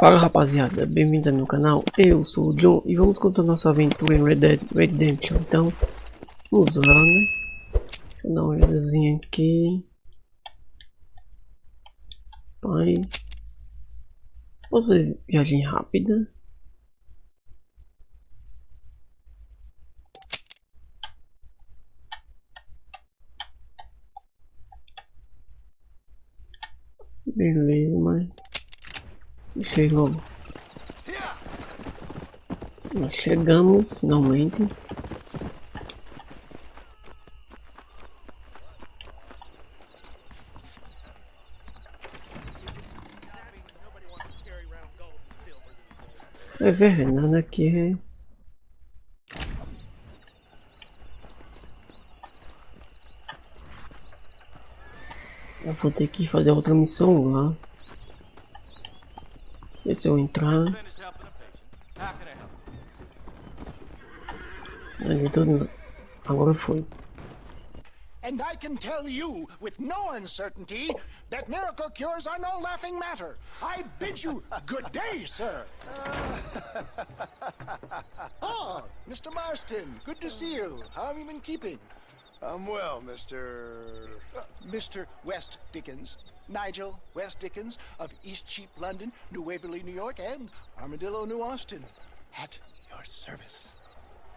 Fala rapaziada, bem-vindos ao meu canal, eu sou o Jhon e vamos contar nossa aventura em Red Dead Redemption. Então, vamos lá, né? Deixa eu dar uma olhadazinha aqui. Paz. Posso fazer viagem rápida? Beleza, mas... deixa eu ir logo. Nós chegamos, finalmente. É verdade, nada aqui é... eu vou ter que fazer outra missão lá. Ver se eu entrar. Ali tudo... agora foi. And I can tell you with no uncertainty that miracle cures are no laughing matter. I bid you good day, sir. Oh, Mr. Marston, good to see you. How have you been keeping? I'm well, Mr. West Dickens. Nigel West Dickens of East Cheap, London, New Waverly, New York, and Armadillo, New Austin. At your service.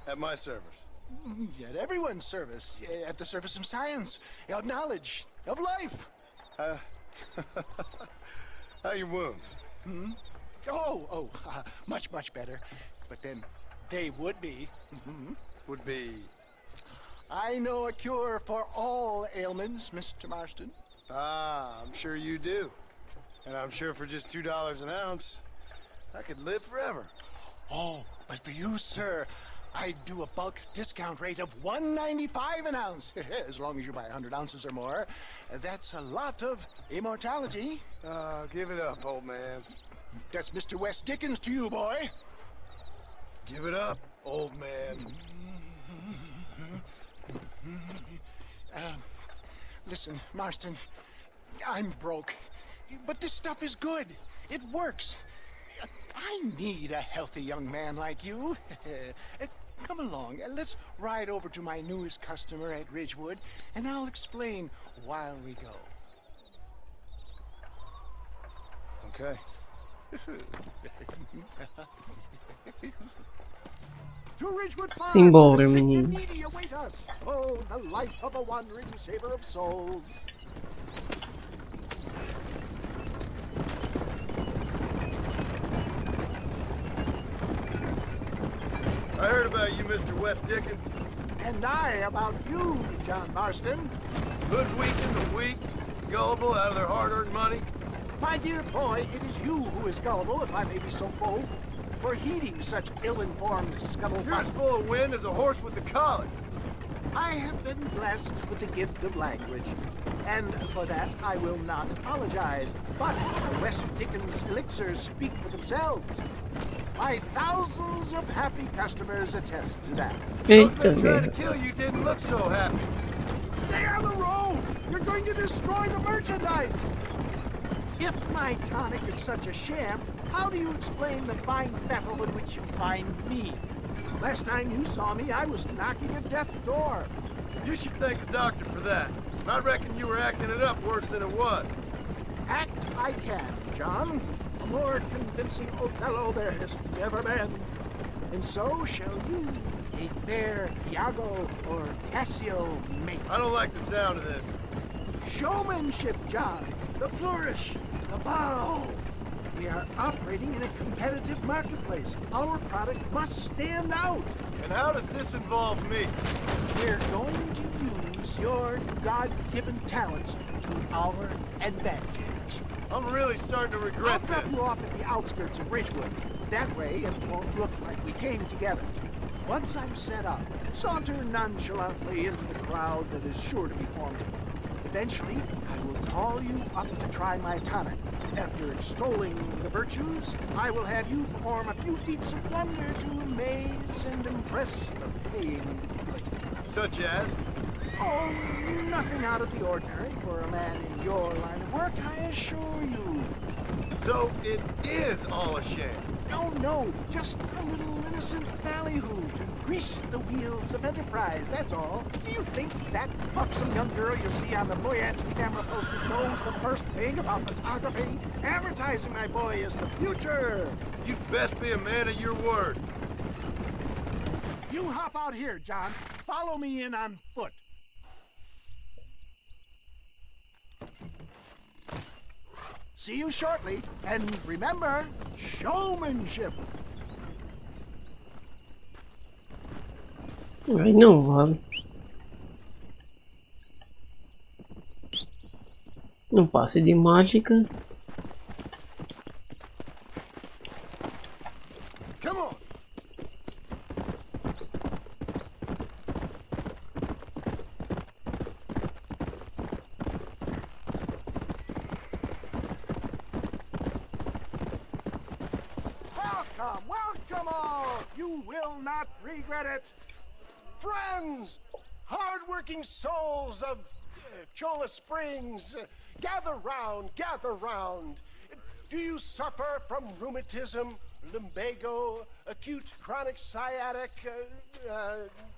At my service. At everyone's service. At the service of science, of knowledge, of life. How are your wounds? Much, much better. But then they would be. Would be... I know a cure for all ailments, Mr. Marston. Ah, I'm sure you do. And I'm sure for just $2 an ounce, I could live forever. Oh, but for you, sir, I'd do a bulk discount rate of $1.95 an ounce. As long as you buy 100 ounces or more. That's a lot of immortality. Give it up, old man. That's Mr. West Dickens to you, boy. Give it up, old man. Listen, Marston, I'm broke, but this stuff is good. It works. I need a healthy young man like you. Come along, let's ride over to my newest customer at Ridgewood, and I'll explain while we go. Okay. To Ridgewood Farm, Simbora, the sick and menino. needy await us. Oh, the life of a wandering saver of souls. I heard about you, Mr. West Dickens. And I about you, John Marston. Hoodwinking the weak, gullible out of their hard-earned money. My dear boy, it is you who is gullible, if I may be so bold, for heeding such ill-informed You're scuttlebutt. as full of wind as a horse with the colic. I have been blessed with the gift of language, and for that I will not apologize. But the West Dickens elixirs speak for themselves. My thousands of happy customers attest to that. Those Eita, men trying to velho. kill you didn't look so happy. Stay on the road! You're going to destroy the merchandise! If my tonic is such a sham, how do you explain the fine fettle in which you find me? Last time you saw me, I was knocking at death's door. You should thank the doctor for that. I reckon you were acting it up worse than it was. Act I can, John. A more convincing Othello there has never been. And so shall you, a fair Iago or Cassio mate. I don't like the sound of this. Showmanship, John. The flourish, the bow. We are operating in a competitive marketplace. Our product must stand out. And how does this involve me? We're going to use your God-given talents to our advantage. I'm really starting to I'll regret drop this. you off at the outskirts of Ridgewood. That way it won't look like we came together. Once I'm set up, saunter nonchalantly into the crowd that is sure to be forming. Eventually, I will call you up to try my tonic. After extolling the virtues, I will have you perform a few feats of wonder to amaze and impress the paying public. Such as? Oh, nothing out of the ordinary for a man in your line of work, I assure you. So it is all a sham. Oh no, just a little innocent ballyhoo to grease the wheels of enterprise, that's all. Do you think that buxom young girl you see on the voyage camera posters knows the first thing about photography? Advertising, my boy, is the future. You best be a man of your word. You hop out here, John. Follow me in on foot. See you shortly, and remember, showmanship. Aí não vale. Um passe de mágica. Come on. Welcome all. You will not regret it. Friends, hard-working souls of Cholla Springs, gather round, gather round. Do you suffer from rheumatism, lumbago, acute chronic sciatic,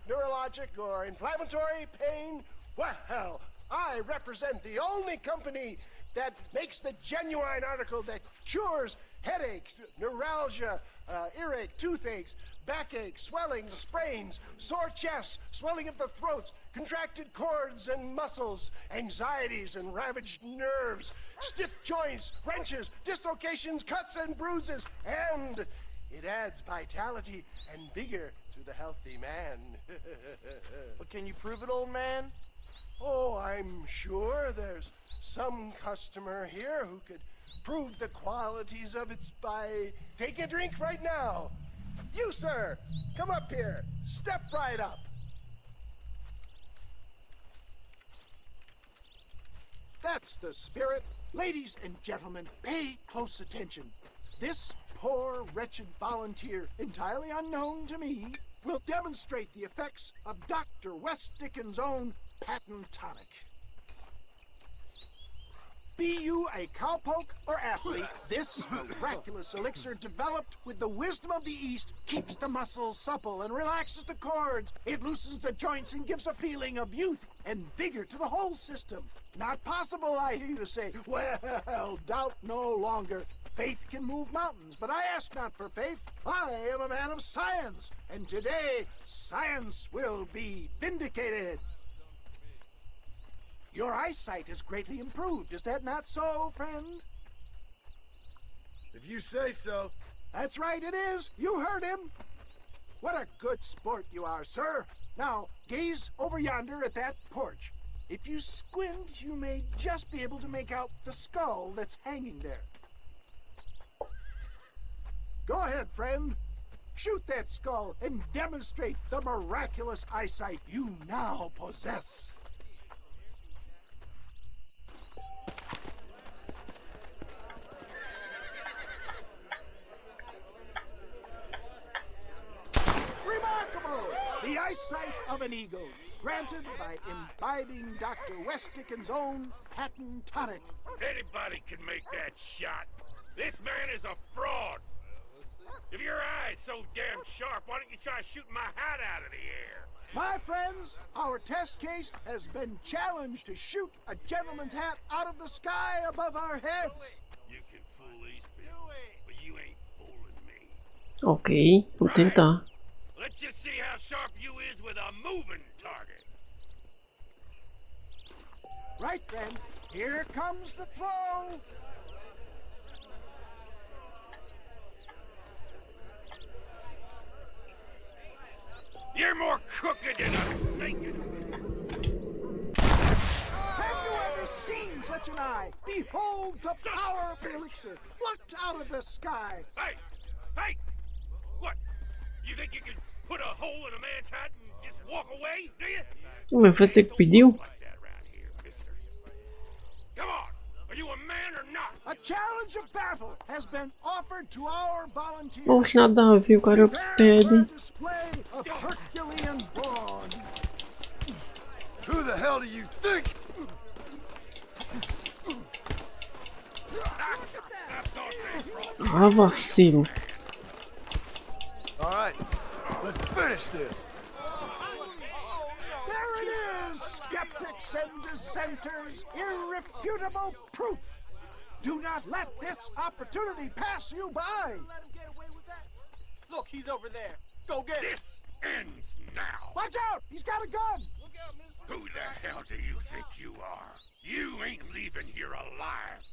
neurologic or inflammatory pain? Well, I represent the only company that makes the genuine article that cures headaches, neuralgia, earache, toothaches, backache, swelling, sprains, sore chests, swelling of the throats, contracted cords and muscles, anxieties and ravaged nerves, stiff joints, wrenches, dislocations, cuts and bruises, and it adds vitality and vigor to the healthy man. But can you prove it, old man? Oh, I'm sure there's some customer here who could prove the qualities of it by taking a drink right now. You, sir, come up here. Step right up. That's the spirit. Ladies and gentlemen, pay close attention. This poor, wretched volunteer, entirely unknown to me, will demonstrate the effects of Dr. West Dickens' own patent tonic. Be you a cowpoke or athlete, this miraculous elixir developed with the wisdom of the East keeps the muscles supple and relaxes the cords. It loosens the joints and gives a feeling of youth and vigor to the whole system. Not possible, I hear you say. Well, doubt no longer. Faith can move mountains, but I ask not for faith. I am a man of science, and today science will be vindicated. Your eyesight has greatly improved. Is that not so, friend? If you say so. That's right, it is. You heard him. What a good sport you are, sir. Now, gaze over yonder at that porch. If you squint, you may just be able to make out the skull that's hanging there. Go ahead, friend. Shoot that skull and demonstrate the miraculous eyesight you now possess. Remarkable! The eyesight of an eagle, granted by imbibing Dr. West Dickens' own patent tonic. Anybody can make that shot. This man is a fraud. If your eye's so damn sharp, why don't you try shooting my hat out of the air? My friends, our test case has been challenged to shoot a gentleman's hat out of the sky above our heads. You can fool these people, but you ain't fooling me. Ok, vou tentar. Let's just see how sharp you is with a moving target. Right then, here comes the throw. You're more crooked than a snake. Have you ever seen such an eye? Behold the power of the elixir, plucked out of the sky. Hey! Hey! What? You think you can put a hole in a man's hat and just walk away, do you? Mas você que pediu? Like that around here, mister. Come on! Are you a man or not? A challenge of battle has been offered to our volunteers. Oxe, nada a ver, o cara Prepare for a pede. display of Herculean brawn. Who the hell do you think? That's Ah, vacilo. All right, let's finish this. There it is, skeptics and dissenters, irrefutable proof. Do not let this opportunity pass you by. Look, he's over there. Go get him. This ends now. Watch out! He's got a gun! Who the hell do you think you are? You ain't leaving here alive.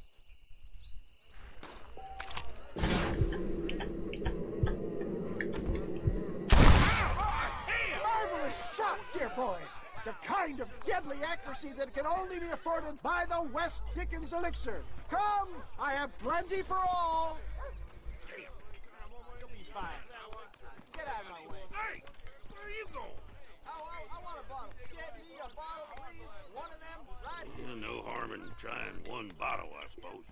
Marvelous shot, dear boy. The kind of deadly accuracy that can only be afforded by the West Dickens elixir. Come, I have plenty for all. You'll be fine. Get out of my way. Hey, where are you going? I want a bottle. Get me a bottle, please. One of them, right? No harm in trying one bottle, I suppose.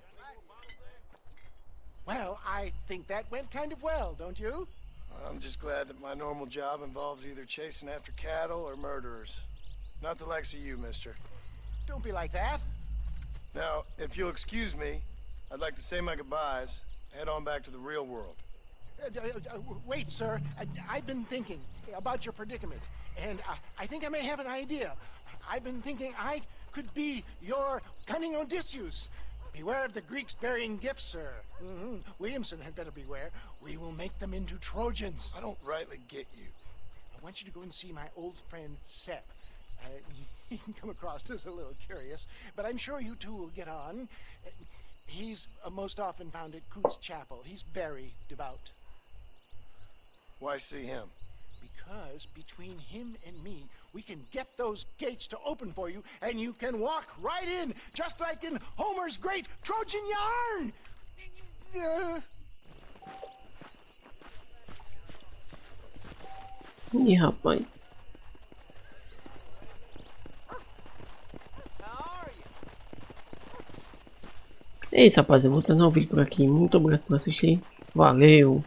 Well, I think that went kind of well, don't you? I'm just glad that my normal job involves either chasing after cattle or murderers. Not the likes of you, mister. Don't be like that. Now, if you'll excuse me, I'd like to say my goodbyes, head on back to the real world. Wait, sir. I've been thinking about your predicament, and I think I may have an idea. I've been thinking I could be your cunning Odysseus. Beware of the Greeks bearing gifts, sir. Williamson had better beware. We will make them into Trojans. I don't rightly get you. I want you to go and see my old friend Seth. He can come across as a little curious, but I'm sure you two will get on. He's most often found at Coots Chapel. He's very devout. Why see him? Because between him and me, we can get those gates to open for you, and you can walk right in, just like in Homer's great Trojan yarn! Ih, rapaz. É isso, rapaz. Eu vou terminar o vídeo por aqui. Muito obrigado por assistir. Valeu!